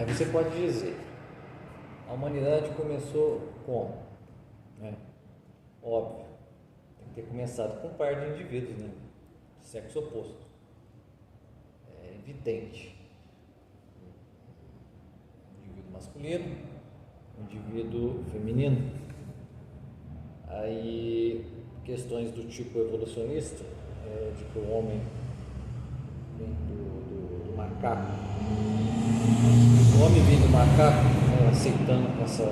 Aí você pode dizer, a humanidade começou como? Né? Óbvio, tem que ter começado com um par de indivíduos, né? De sexo oposto. É evidente. Um indivíduo masculino, um indivíduo feminino. Aí, questões do tipo evolucionista, de que o homem vem do macaco. O homem vem do macaco, aceitando essa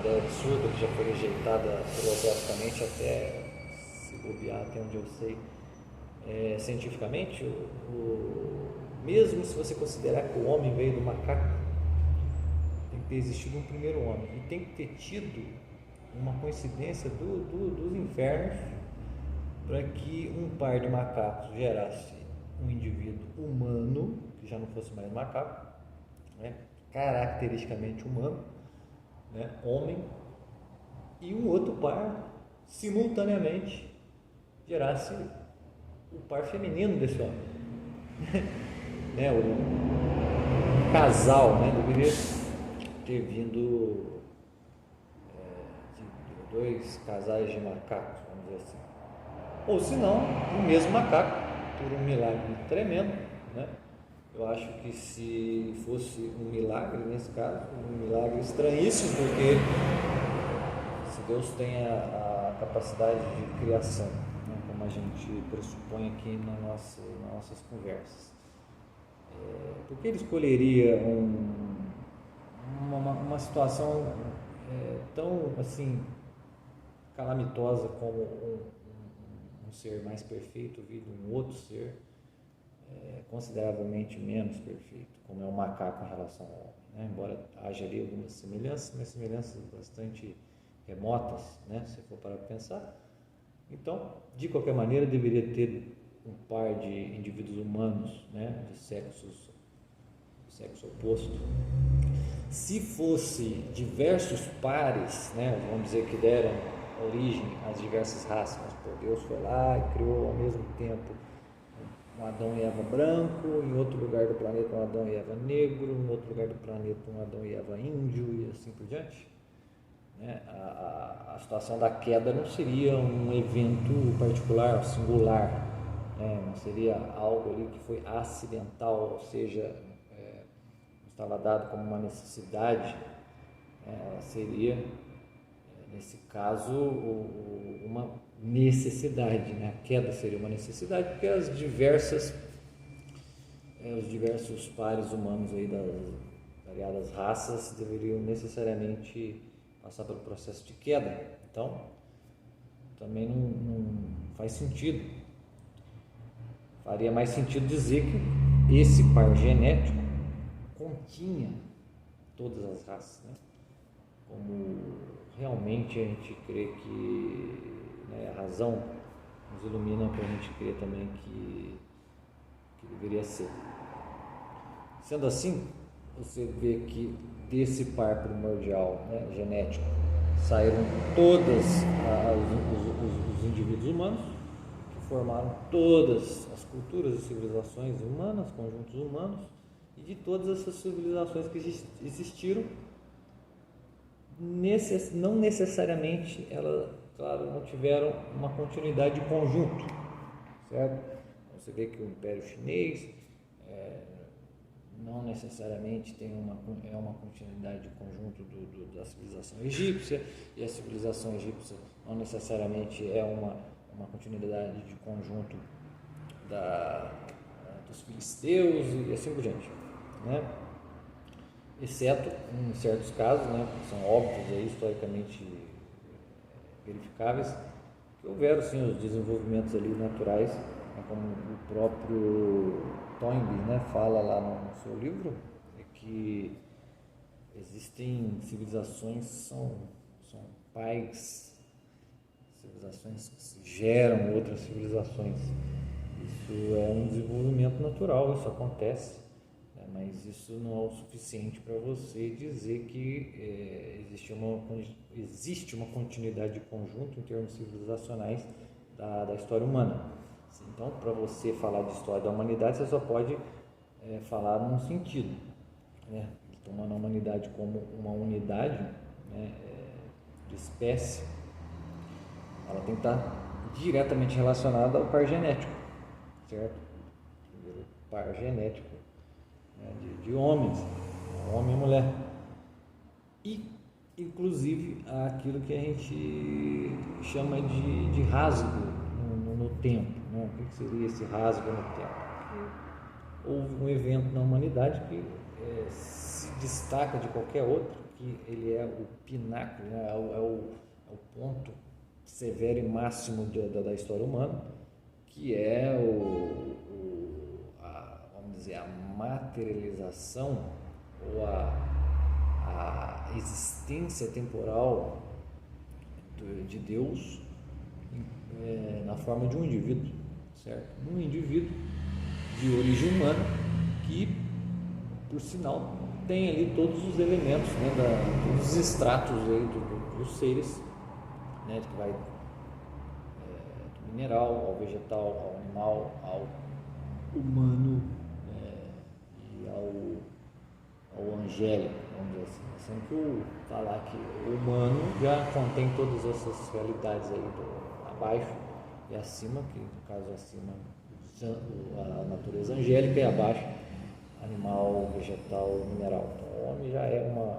ideia absurda que já foi rejeitada filosoficamente até, se bobear, até onde eu sei, cientificamente, mesmo se você considerar que o homem veio do macaco, tem que ter existido um primeiro homem e tem que ter tido uma coincidência dos infernos para que um par de macacos gerasse um indivíduo humano, que já não fosse mais macaco, né? Caracteristicamente humano, né? Homem, e um outro par simultaneamente gerasse o par feminino desse homem. Né? O casal, né? Deveria ter vindo de dois casais de macacos, vamos dizer assim. Ou se não, o mesmo macaco, por um milagre tremendo, né? Eu acho que se fosse um milagre, nesse caso, um milagre estranhíssimo, porque se Deus tem a capacidade de criação, né, como a gente pressupõe aqui nas nossas conversas, por que ele escolheria uma situação tão assim calamitosa como um ser mais perfeito vir de um outro ser consideravelmente menos perfeito, como é o macaco em relação ao homem, né? Embora haja ali algumas semelhanças, mas semelhanças bastante remotas, né? Se for para pensar. Então, de qualquer maneira, deveria ter um par de indivíduos humanos, né? De sexo oposto. Se fosse diversos pares, né? Vamos dizer que deram origem às diversas raças, mas Deus foi lá e criou ao mesmo tempo um Adão e Eva branco, em outro lugar do planeta um Adão e Eva negro, em outro lugar do planeta um Adão e Eva índio e assim por diante, né? A situação da queda não seria um evento particular, singular, né? Não seria algo ali que foi acidental, ou seja, estava dado como uma necessidade, né? Ela seria, nesse caso, uma necessidade, né? A queda seria uma necessidade porque os diversos pares humanos aí das variadas raças deveriam necessariamente passar pelo processo de queda. Então, também não faz sentido. Faria mais sentido dizer que esse par genético continha todas as raças, né? Como realmente a gente crê que, né, a razão nos ilumina para a gente crer também que deveria ser. Sendo assim, você vê que desse par primordial, né, genético, saíram todos os indivíduos humanos, que formaram todas as culturas e civilizações humanas, conjuntos humanos, e de todas essas civilizações que existiram, não necessariamente elas, claro, não tiveram uma continuidade de conjunto, certo? Você vê que o Império Chinês não necessariamente tem uma continuidade de conjunto da civilização egípcia, e a civilização egípcia não necessariamente é uma continuidade de conjunto dos filisteus e assim por diante, né? Exceto em certos casos, né, que são óbvios aí, historicamente verificáveis, que houveram sim os desenvolvimentos ali naturais, né, como o próprio Toynbee, né, fala lá no seu livro, que existem civilizações que são pais, civilizações que geram outras civilizações. Isso é um desenvolvimento natural, isso acontece, né, mas isso não é o suficiente para você dizer que existe uma continuidade de conjunto em termos civilizacionais da história humana. Então, para você falar de história da humanidade, você só pode falar num sentido, né? tomando a humanidade como uma unidade, né, de espécie, ela tem que estar diretamente relacionada ao par genético, certo? Primeiro par genético, né, de homens, homem e mulher, e inclusive aquilo que a gente chama de rasgo no tempo, né? O que seria esse rasgo no tempo? Houve um evento na humanidade que se destaca de qualquer outro, que ele é o pináculo, né? é o ponto severo e máximo da história humana, que é vamos dizer, a materialização ou a existência temporal de Deus na forma de um indivíduo, certo? Um indivíduo de origem humana que, por sinal, tem ali todos os elementos, né, todos os estratos aí dos seres, né, que vai do mineral ao vegetal, ao animal, ao humano, e ao angélico, vamos dizer assim. Sendo que falar que o humano já contém todas essas realidades aí abaixo e acima, que no caso acima a natureza angélica e abaixo animal, vegetal, mineral. Então, o homem já é uma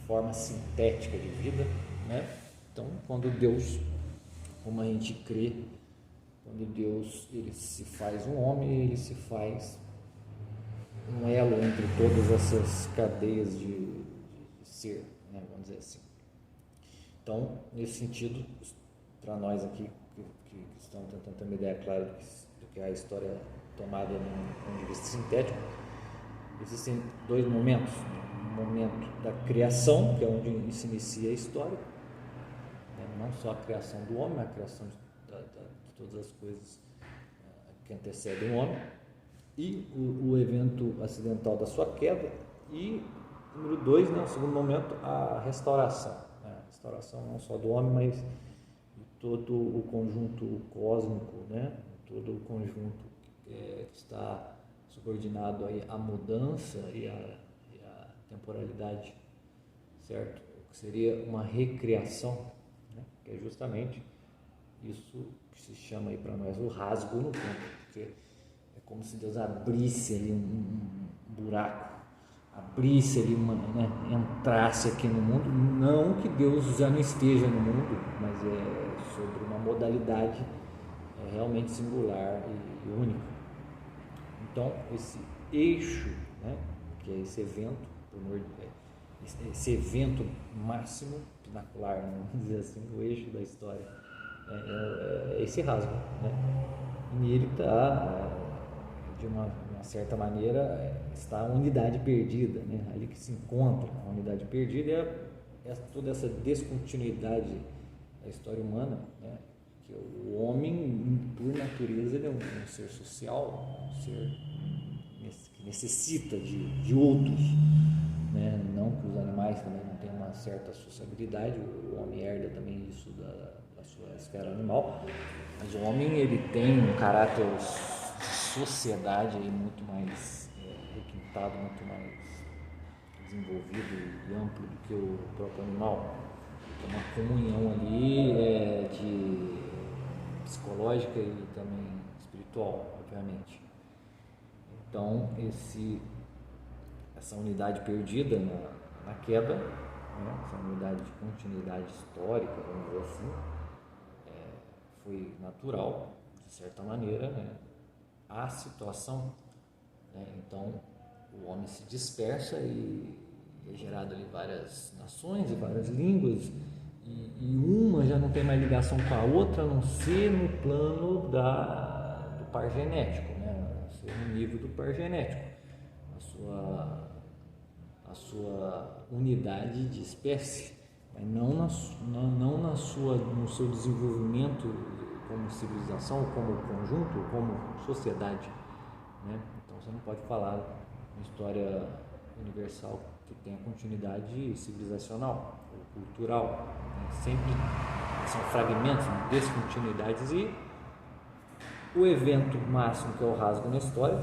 forma sintética de vida, né? Então, quando Deus, como a gente crê, quando Deus ele se faz um homem, ele se faz um elo entre todas essas cadeias de ser, né? Vamos dizer assim. Então, nesse sentido, para nós aqui que estão tentando ter uma ideia clara do que é a história tomada num ponto de vista sintético, existem dois momentos. O momento da criação, que é onde se inicia a história, né? Não só a criação do homem, mas a criação de todas as coisas que antecedem o homem, e o evento acidental da sua queda, e número 2, né, o segundo momento, a restauração. A restauração não só do homem, mas de todo o conjunto cósmico, né, todo o conjunto que está subordinado aí à mudança e à temporalidade, certo? Que seria uma recriação, né, que é justamente isso que se chama aí para nós o rasgo no tempo, porque é como se Deus abrisse ali um buraco, abrisse ali entrasse aqui no mundo, não que Deus já não esteja no mundo, mas é sobre uma modalidade realmente singular e única. Então, esse eixo, né, que é esse evento máximo, pinacular, vamos dizer assim, o eixo da história, é esse rasgo, né? E ele está, de uma certa maneira, está a unidade perdida, né? Ali que se encontra a unidade perdida é toda essa descontinuidade da história humana, né? Que o homem, por natureza, ele é um ser social, um ser que necessita de outros, né? Não que os animais também não tenham uma certa sociabilidade, o homem herda também isso da sua esfera animal, mas o homem ele tem um caráter de sociedade aí muito mais requintado, muito mais desenvolvido e amplo do que o próprio animal. Tem uma comunhão ali de psicológica e também espiritual, obviamente. Então, essa unidade perdida na queda, né, essa unidade de continuidade histórica, vamos dizer assim, foi natural, de certa maneira, né, a situação, né? Então, o homem se dispersa e é gerado ali várias nações e várias línguas, e uma já não tem mais ligação com a outra, a não ser no plano do par genético, né? A não ser no nível do par genético, a sua unidade de espécie, mas não no seu desenvolvimento como civilização, como conjunto, como sociedade, né? Então você não pode falar uma história universal que tenha continuidade civilizacional ou cultural, né? Sempre são fragmentos, descontinuidades, e o evento máximo, que é o rasgo na história,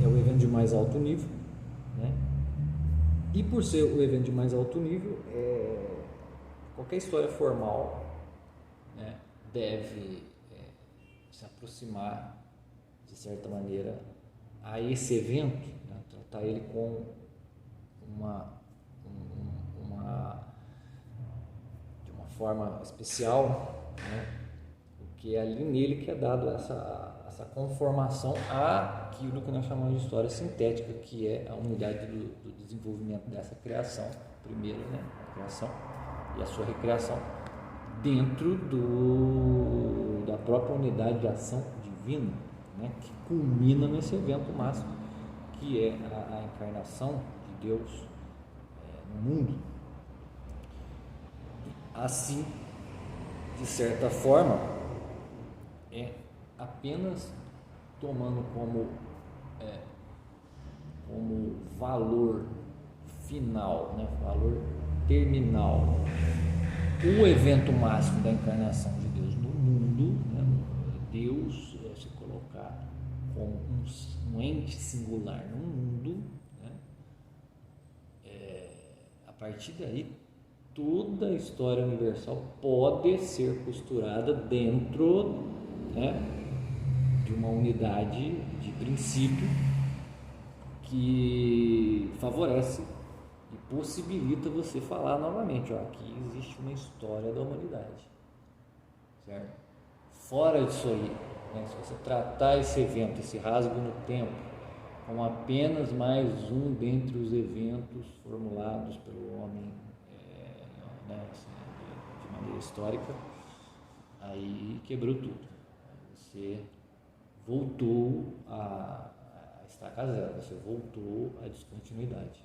é o evento de mais alto nível, né? E por ser o evento de mais alto nível, qualquer história formal, né, deve se aproximar de certa maneira a esse evento, né, tratar ele com de uma forma especial, né, porque é ali nele que é dado essa conformação àquilo que nós chamamos de história sintética, que é a unidade do desenvolvimento dessa criação, primeiro, né, a criação e a sua recriação dentro da própria unidade de ação divina, né, que culmina nesse evento máximo, que é a encarnação de Deus no mundo. Assim, de certa forma, apenas tomando como valor final, né, valor terminal, o evento máximo da encarnação de Deus no mundo, né, Deus se colocar como um ente singular no mundo, né, a partir daí toda a história universal pode ser costurada dentro, né, de uma unidade de princípio que favorece e possibilita você falar novamente, ó, aqui existe uma história da humanidade, certo? Fora disso aí, né, se você tratar esse evento, esse rasgo no tempo, como apenas mais um dentre os eventos formulados pelo homem, né, assim, de maneira histórica, aí quebrou tudo. Você voltou a estaca zero, você voltou à descontinuidade.